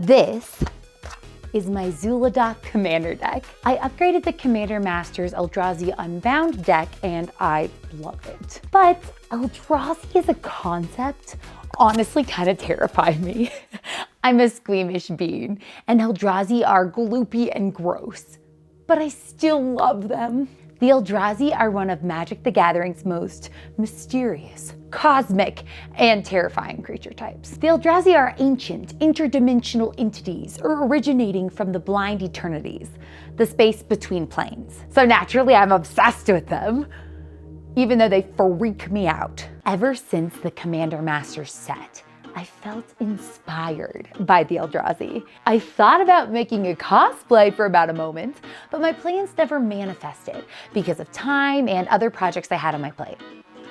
This is my Zuladoc Commander deck. I upgraded the Commander Masters Eldrazi Unbound deck and I love it. But Eldrazi as a concept honestly kind of terrified me. I'm a squeamish bean and Eldrazi are gloopy and gross, but I still love them. The Eldrazi are one of Magic the Gathering's most mysterious, cosmic, and terrifying creature types. The Eldrazi are ancient, interdimensional entities originating from the blind eternities, the space between planes. So naturally, I'm obsessed with them, even though they freak me out. Ever since the Commander Masters set, I felt inspired by the Eldrazi. I thought about making a cosplay for about a moment, but my plans never manifested because of time and other projects I had on my plate.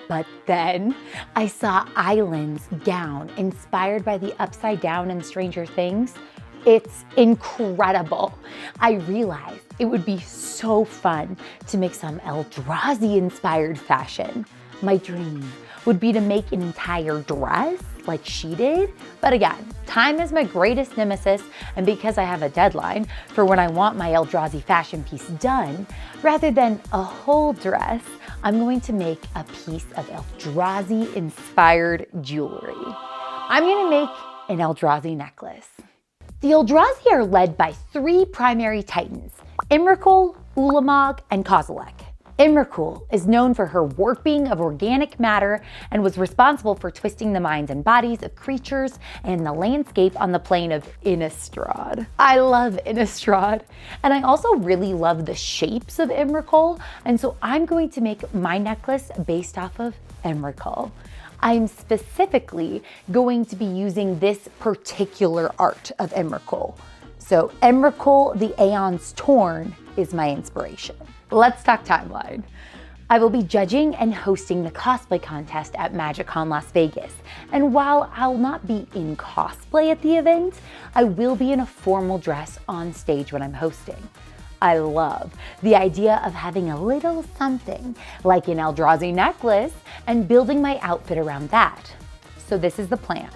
But then I saw Islands gown inspired by the Upside Down and Stranger Things. It's incredible. I realized it would be so fun to make some Eldrazi inspired fashion. My dream would be to make an entire dress like she did. But again, time is my greatest nemesis, and because I have a deadline for when I want my Eldrazi fashion piece done, rather than a whole dress, I'm going to make a piece of Eldrazi inspired jewelry. I'm gonna make an Eldrazi necklace. The Eldrazi are led by three primary titans, Emrakul, Ulamog, and Kozilek. Emrakul is known for her warping of organic matter and was responsible for twisting the minds and bodies of creatures and the landscape on the plane of Innistrad. I love Innistrad, and I also really love the shapes of Emrakul, and so I'm going to make my necklace based off of Emrakul. I'm specifically going to be using this particular art of Emrakul. So Emrakul the Aeons Torn is my inspiration. Let's talk timeline. I will be judging and hosting the cosplay contest at MagicCon Las Vegas. And while I'll not be in cosplay at the event, I will be in a formal dress on stage when I'm hosting. I love the idea of having a little something like an Eldrazi necklace and building my outfit around that. So this is the plan.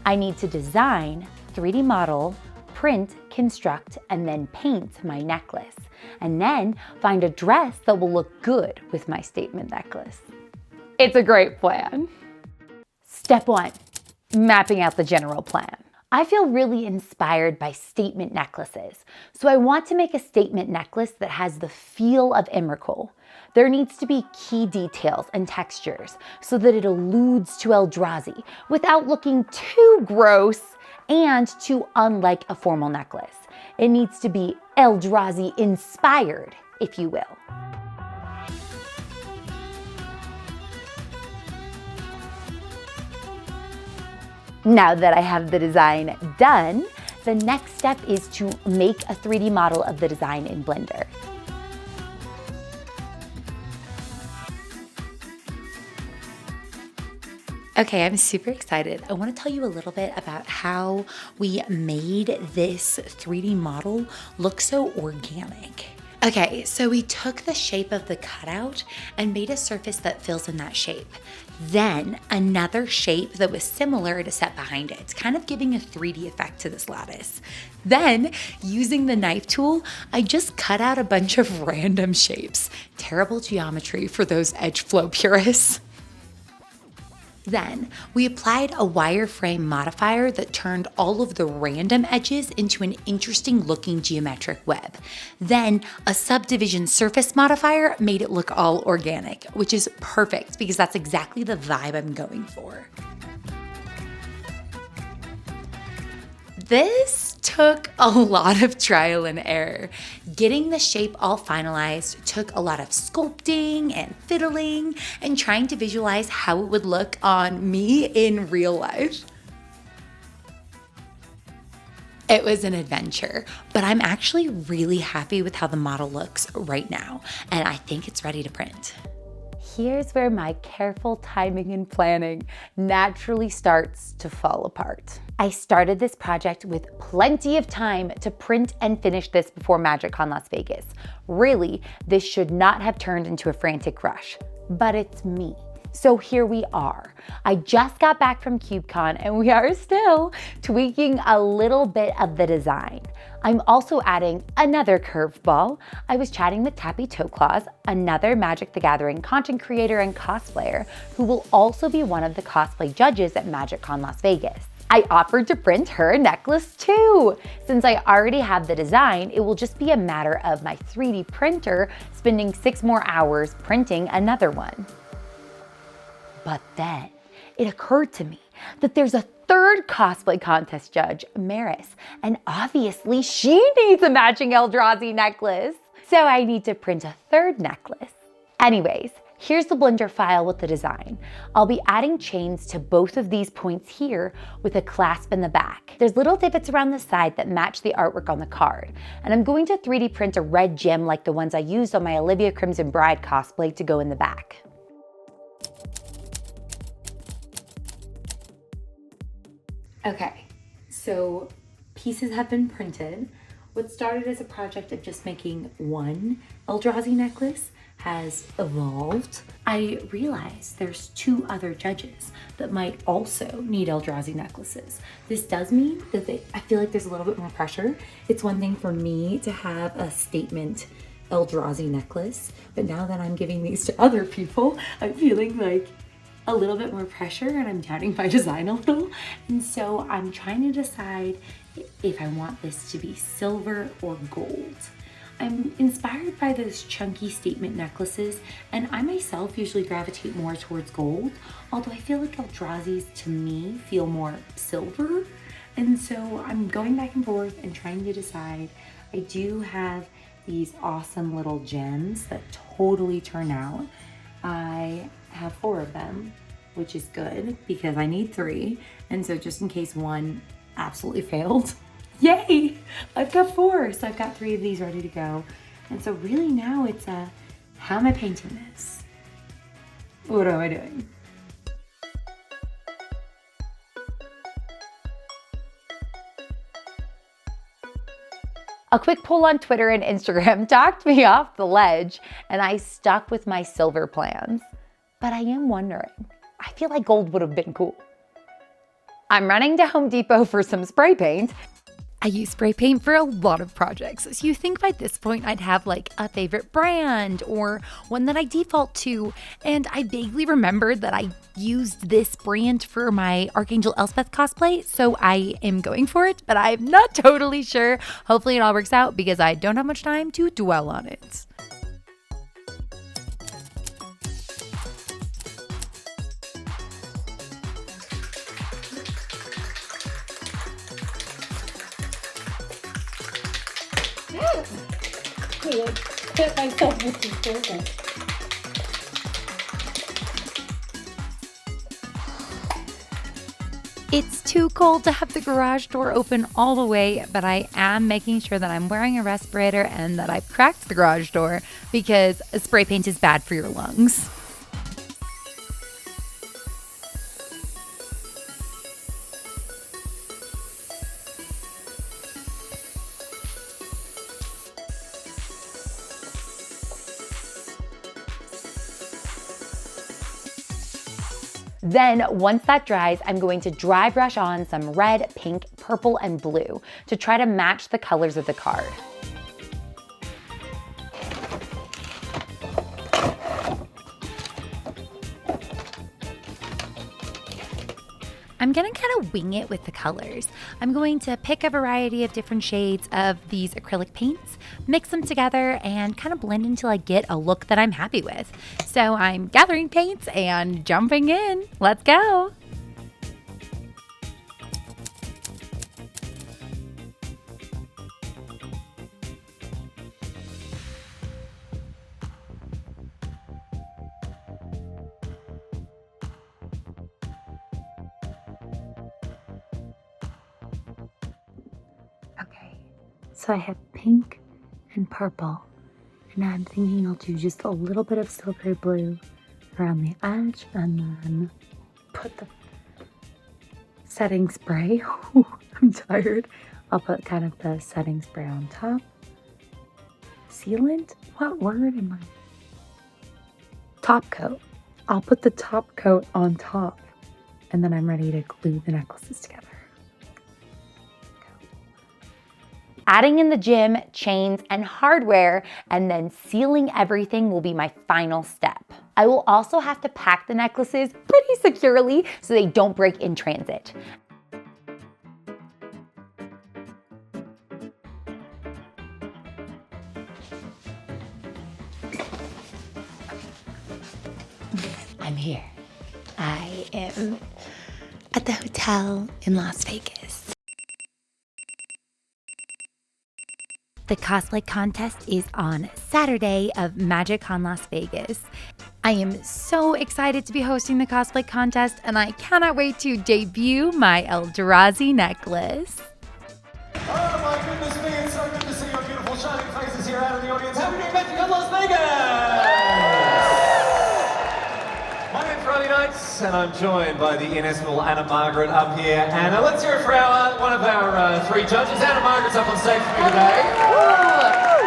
I need to design, 3D model, print, construct, and then paint my necklace. And then find a dress that will look good with my statement necklace. It's a great plan. Step 1, mapping out the general plan. I feel really inspired by statement necklaces, so I want to make a statement necklace that has the feel of Emrakul. There needs to be key details and textures so that it alludes to Eldrazi without looking too gross and too unlike a formal necklace. It needs to be Eldrazi inspired, if you will. Now that I have the design done, the next step is to make a 3D model of the design in Blender. Okay, I'm super excited. I want to tell you a little bit about how we made this 3D model look so organic. Okay, so we took the shape of the cutout and made a surface that fills in that shape. Then another shape that was similar to set behind it, kind of giving a 3D effect to this lattice. Then, using the knife tool, I just cut out a bunch of random shapes. Terrible geometry for those edge flow purists. Then, we applied a wireframe modifier that turned all of the random edges into an interesting looking geometric web. Then, a subdivision surface modifier made it look all organic, which is perfect because that's exactly the vibe I'm going for. This took a lot of trial and error. Getting the shape all finalized took a lot of sculpting and fiddling and trying to visualize how it would look on me in real life. It was an adventure, but I'm actually really happy with how the model looks right now, and I think it's ready to print. Here's where my careful timing and planning naturally starts to fall apart. I started this project with plenty of time to print and finish this before MagicCon Las Vegas. Really, this should not have turned into a frantic rush, but it's me. So here we are. I just got back from CubeCon and we are still tweaking a little bit of the design. I'm also adding another curveball. I was chatting with Tappy Toeclaws, another Magic the Gathering content creator and cosplayer, who will also be one of the cosplay judges at MagicCon Las Vegas. I offered to print her a necklace too. Since I already have the design, it will just be a matter of my 3D printer spending 6 more hours printing another one. But then it occurred to me that there's a third cosplay contest judge, Maris, and obviously she needs a matching Eldrazi necklace. So I need to print a third necklace. Anyways, here's the Blender file with the design. I'll be adding chains to both of these points here with a clasp in the back. There's little divots around the side that match the artwork on the card. And I'm going to 3D print a red gem like the ones I used on my Olivia Crimson Bride cosplay to go in the back. Okay, so pieces have been printed. What started as a project of just making one Eldrazi necklace has evolved. I realized there's 2 other judges that might also need Eldrazi necklaces. This does mean that I feel like there's a little bit more pressure. It's one thing for me to have a statement Eldrazi necklace, but now that I'm giving these to other people, I'm feeling like a little bit more pressure and I'm doubting my design a little. And so I'm trying to decide if I want this to be silver or gold. I'm inspired by those chunky statement necklaces, and I myself usually gravitate more towards gold, although I feel like Eldrazi's to me feel more silver. And so I'm going back and forth and trying to decide. I do have these awesome little gems that totally turn out. I have 4 of them, which is good because I need 3. And so just in case one absolutely failed, yay, I've got 4. So I've got 3 of these ready to go. And so really now it's how am I painting this? What am I doing? A quick poll on Twitter and Instagram talked me off the ledge, and I stuck with my silver plans. But I am wondering, I feel like gold would have been cool. I'm running to Home Depot for some spray paint. I use spray paint for a lot of projects, so you think by this point I'd have like a favorite brand or one that I default to, and I vaguely remembered that I used this brand for my Archangel Elspeth cosplay, so I am going for it, but I'm not totally sure. Hopefully it all works out because I don't have much time to dwell on it. Hit myself with the silver. It's too cold to have the garage door open all the way, but I am making sure that I'm wearing a respirator and that I've cracked the garage door because spray paint is bad for your lungs. Then once that dries, I'm going to dry brush on some red, pink, purple, and blue to try to match the colors of the card. I'm gonna kind of wing it with the colors. I'm going to pick a variety of different shades of these acrylic paints, mix them together, and kind of blend until I get a look that I'm happy with. So I'm gathering paints and jumping in. Let's go. So I have pink and purple, and now I'm thinking I'll do just a little bit of silvery blue around the edge and then put the setting spray. I'm tired. I'll put kind of the setting spray on top. Sealant? What word am I? Top coat. I'll put the top coat on top, and then I'm ready to glue the necklaces together. Adding in the gem, chains, and hardware, and then sealing everything will be my final step. I will also have to pack the necklaces pretty securely so they don't break in transit. I'm here. I am at the hotel in Las Vegas. The cosplay contest is on Saturday of MagicCon Las Vegas. I am so excited to be hosting the cosplay contest, and I cannot wait to debut my Eldrazi necklace. Oh my goodness me, it's so good to see your beautiful shining faces here out in the audience. Happy New MagicCon Las Vegas! My name's Riley Knights, and I'm joined by the inestimable Anna Margaret up here. Anna, let's hear it for one of our three judges. Anna Margaret's up on stage for me today.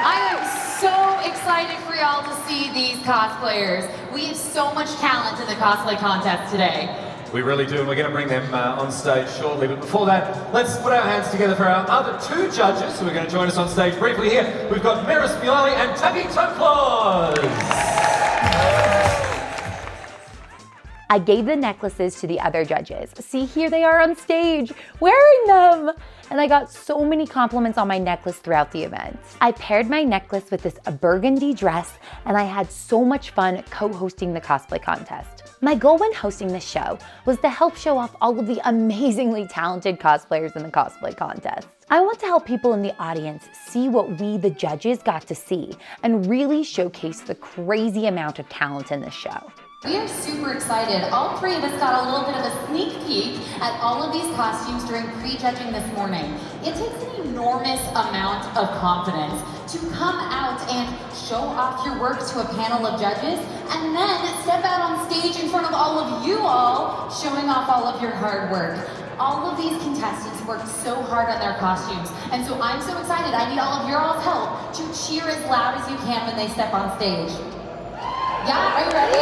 I am so excited for y'all to see these cosplayers. We have so much talent in the cosplay contest today. We really do, and we're going to bring them on stage shortly. But before that, let's put our hands together for our other two judges who are going to join us on stage briefly here. We've got Miris Miali and Tabby Claus. I gave the necklaces to the other judges. See, here they are on stage, wearing them. And I got so many compliments on my necklace throughout the event. I paired my necklace with this burgundy dress, and I had so much fun co-hosting the cosplay contest. My goal when hosting this show was to help show off all of the amazingly talented cosplayers in the cosplay contest. I want to help people in the audience see what we, the judges, got to see, and really showcase the crazy amount of talent in this show. We are super excited. All three of us got a little bit of a sneak peek at all of these costumes during pre-judging this morning. It takes an enormous amount of confidence to come out and show off your work to a panel of judges and then step out on stage in front of all of you all, showing off all of your hard work. All of these contestants worked so hard on their costumes, and so I'm so excited. I need all of your all's help to cheer as loud as you can when they step on stage. Yeah, are you ready?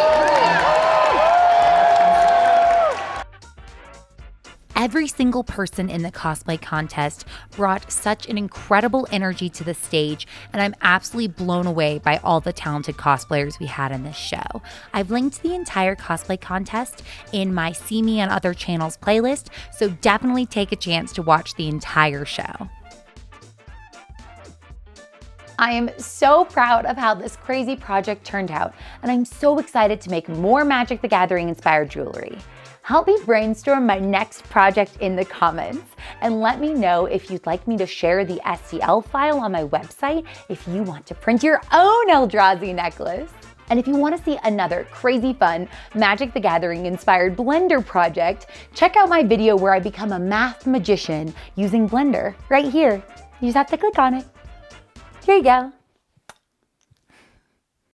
Every single person in the cosplay contest brought such an incredible energy to the stage, and I'm absolutely blown away by all the talented cosplayers we had in this show. I've linked the entire cosplay contest in my See Me on Other Channels playlist, so definitely take a chance to watch the entire show. I am so proud of how this crazy project turned out, and I'm so excited to make more Magic the Gathering inspired jewelry. Help me brainstorm my next project in the comments, and let me know if you'd like me to share the STL file on my website if you want to print your own Eldrazi necklace. And if you want to see another crazy fun Magic the Gathering inspired Blender project, check out my video where I become a math magician using Blender right here. You just have to click on it. Here you go.